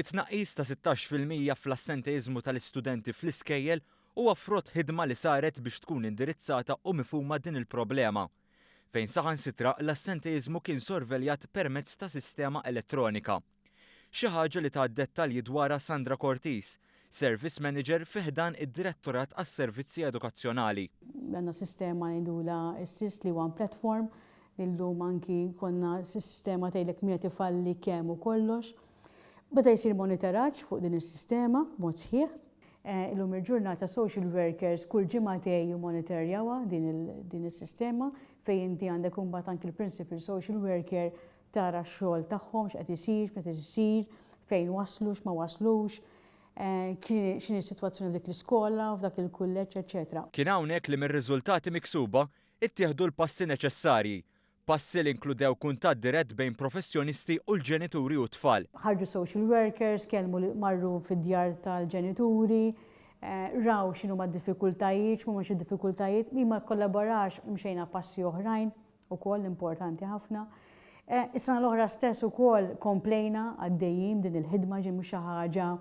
It-tnaqqis ta' 16% fl-assenteizmu tal-istudenti fl-iskejjel huwa frott ħidma li saret biex tkun indirizzata u mifhuma din il-problema, fejn saħansitra l-assenteizmu kien sorveljat permezz ta' sistema elettronika. Xi ħaġa li ta' dettalji dwarha Sandra Cortis, Service Manager fiħdan id-Direttorat għas-Servizzi Edukazzjonali. Għandna sistema ngħidula Assist li huwa platform li llum anki konna sistema tgħidlek min qed ifalli kemm u kollox. Beda jsir monitoraġġ fuq din is-sistema mod sħiħ. Illum il-ġurnata social workers kull ġimgħatej jimmonitorjawha din is-sistema fejn inti għandek imbagħad anki il-principal social worker tara x-xogħol tagħhom x'qed isir, meta isir, fejn waslu, x'ma waslux, x'inhi s-sitwazzjoni f'dik l-iskola, f'dak il-kulleġġ, eċetera. Kien hawnhekk li mir-riżultati miksuba ittieħdu l-passi neċessarji. Passi li inkludew kuntatt dirett bejn professjonisti u l-ġenituri u t-tfal. Ħarġu social workers, kelmu marru fid-djar tal-ġenituri, raw x'inhu ma' diffikultajiet, x'mhumiex id-diffikultajiet, min ma kollaborax imxejna passi oħrajn ukoll importanti ħafna. Is-sena l-oħra stess ukoll komplejna għaddejjin din il-ħidma ġi mhux xi ħaġa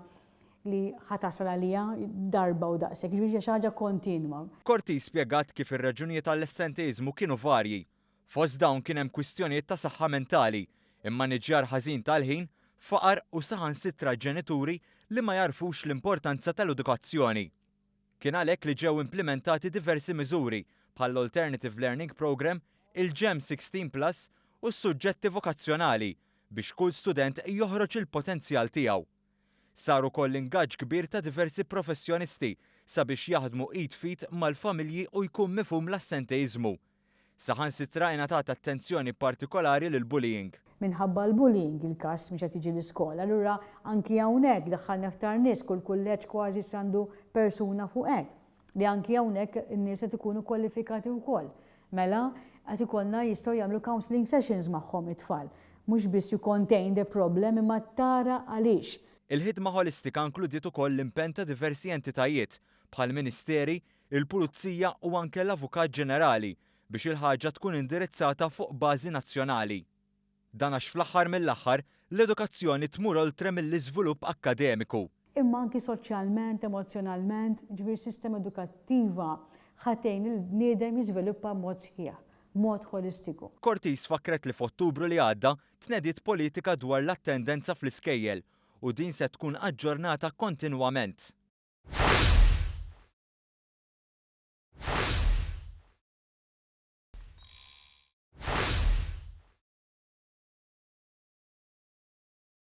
li ħatasal għalija darba u daqshekk, ġifieri xi ħaġa kontinwa. Cortis spjegat kif ir-raġunijiet tal-assenteizmu kienu varji. Fost dawn kien hemm kwistjonijiet ta' saħħa mentali, immaniġġjar ħażin tal-ħin, faqar u saħansitra ġenituri li ma jarfux l-importanza tal-edukazzjoni. Kien għalhekk li ġew implementati diversi miżuri bħall-Alternative Learning Program, il-GEM 16 Plus u s-suġġetti vokazzjonali biex kull student joħroġ il-potenzjal tiegħu. Saru koll ingaġġ kbir ta' diversi professjonisti sabiex jaħdmu id fit mal-familji u jkun mifhum l-assenteizmu. Saħansitra ngħatat attenzjoni partikolari lil bullying. Minħabba l-bullying il-każ mhux qed jiġi l-iskola, allura anki hawnhekk daħħalna aktar nies kull kulleġġ kważi sandu persuna fuq hekk. Li anki hawnhekk in-nies qed ikunu kwalifikati wkoll. Mela qed ikollna jistgħu jagħmlu counseling sessions magħhom it-tfal. Mhux biss you contain the problem imma tara għaliex. Il-ħidma holistika inkludiet ukoll l-impenn ta' diversi entitajiet bħall-Ministeri, il-Pulizija u anke l-Avukat Ġenerali biex il-ħaġa tkun indirizzata fuq bażi nazzjonali. Dan għax fl-aħħar mill-aħħar l-edukazzjoni tmur oltre mill-iżvilupp akkademiku. Imma anki soċjalment, emozjonalment, ġifieri sistema edukattiva ħatejn il-bniedem jiżviluppa mod sħiħ, mod holistiku. Cortis fakret li f'Ottubru li għadda tnediet politika dwar l-attendenza fl-iskejjel u din se tkun aġġornata kontinwament.